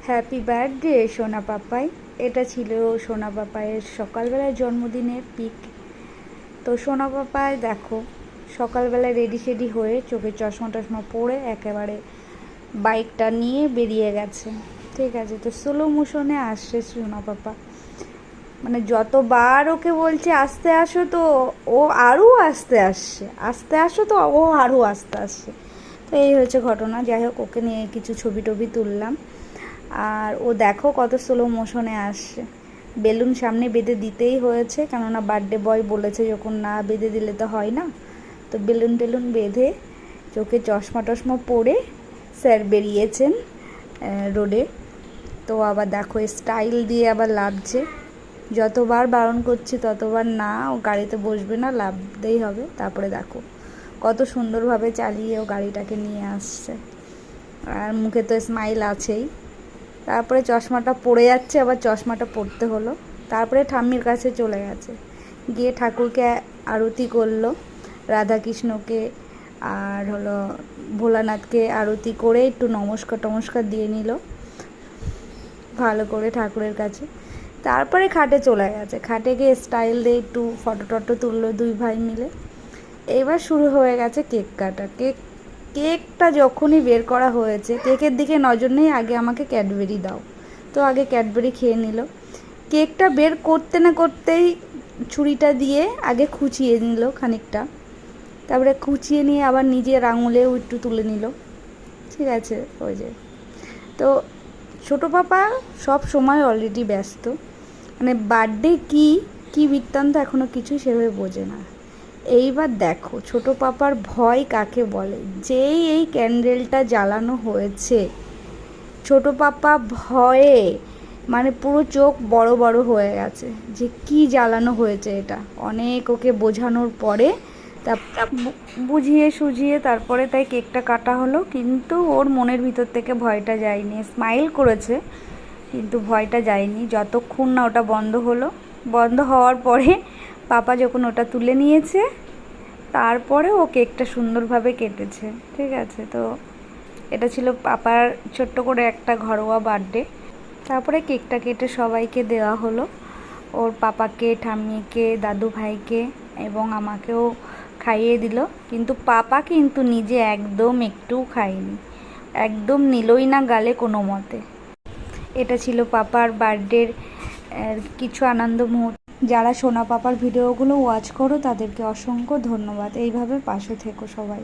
Happy birthday সোনা পাপাই। এটা ছিল সোনা পাপাইয়ের সকালবেলায় জন্মদিনের পিক। তো সোনা পাপাই দেখো সকালবেলায় রেডি সেডি হয়ে চোখে চশমা টশমা পরে একেবারে বাইকটা নিয়ে বেরিয়ে গেছে। ঠিক আছে, তো স্লো মোশনে আসছে সোনা পাপা। মানে যতবার ওকে বলছে আসতে আসো, তো ও আরও আসতে আসছে, আসতে আসো, তো ও আরও আসতে আসছে। তো এই হচ্ছে ঘটনা। যাই হোক, ওকে নিয়ে কিছু ছবি টবি তুললাম। আর ও দেখো কত স্লো মোশনে আসছে। বেলুন সামনে বেঁধে দিতেই হয়েছে, কেননা বার্থডে বয় বলেছে যখন না বেঁধে দিলে তো হয় না। তো বেলুন টেলুন বেঁধে চোখে চশমা টশমা পরে স্যার বেরিয়েছেন রোডে। তো আবার দেখো স্টাইল দিয়ে আবার লাফছে। যতবার বারণ করছি ততবার না, ও গাড়িতে বসবে না, লাফতেই হবে। তারপরে দেখো কত সুন্দরভাবে চালিয়ে ও গাড়িটাকে নিয়ে আসছে। আর মুখে তো স্মাইল আছেই। তারপরে চশমাটা পড়ে যাচ্ছে, আবার চশমাটা পরতে হলো। তারপরে ঠাম্মির কাছে চলে গেছে, গিয়ে ঠাকুরকে আরতি করলো, রাধাকৃষ্ণকে আর হলো ভোলানাথকে আরতি করে একটু নমস্কার টমস্কার দিয়ে নিল ভালো করে ঠাকুরের কাছে। তারপরে খাটে চলে গেছে, খাটে গিয়ে স্টাইল দিয়ে একটু ফটো টটো তুললো দুই ভাই মিলে। এবার শুরু হয়ে গেছে কেক কাটা। কেকটা যখনই বের করা হয়েছে, কেকের দিকে নজর নেই, আগে আমাকে ক্যাডবেরি দাও। তো আগে ক্যাডবেরি খেয়ে নিল। কেকটা বের করতে না করতেই ছুরিটা দিয়ে আগে খুঁচিয়ে নিল খানিকটা, তারপরে খুঁচিয়ে নিয়ে আবার নিজের আঙুলেও একটু তুলে নিল। ঠিক আছে, ওই যে। তো ছোটো পাপা সব সময় অলরেডি ব্যস্ত, মানে বার্থডে কী বৃত্তান্ত এখনও কিছুই সেভাবে বোঝে না। এইবার দেখো ছোট পাপার ভয় কাকে বলে। যেই এই ক্যান্ডেলটা জ্বালানো হয়েছে, ছোট পাপা ভয়ে মানে পুরো চোখ বড় বড় হয়ে গেছে যে কি জ্বালানো হয়েছে এটা। অনেক ওকে বোঝানোর পরে তা বুঝিয়ে সুঝিয়ে তারপরে তাই কেকটা কাটা হলো। কিন্তু ওর মনের ভিতর থেকে ভয়টা যায়নি, স্মাইল করেছে কিন্তু ভয়টা যায়নি যতক্ষণ না ওটা বন্ধ হলো। বন্ধ হওয়ার পরে পাপা যখন ওটা তুলে নিয়েছে, তারপরে ও কেকটা সুন্দরভাবে কেটেছে। ঠিক আছে, তো এটা ছিল পাপার ছোট্ট করে একটা ঘরোয়া বার্থডে। তারপরে কেকটা কেটে সবাইকে দেওয়া হলো, ওর পাপাকে, ঠাম্মিকে, দাদু ভাইকে এবং আমাকেও খাইয়ে দিল। কিন্তু পাপা কিন্তু নিজে একদম একটুও খায়নি, একদম নিলই না গালে কোনো মতে। এটা ছিল পাপার বার্থডের কিছু আনন্দ মুহূর্ত। যারা সোনা পাপার ভিডিওগুলো ওয়াচ করো তাদেরকে অসংখ্য ধন্যবাদ। এইভাবে পাশে থেকো সবাই।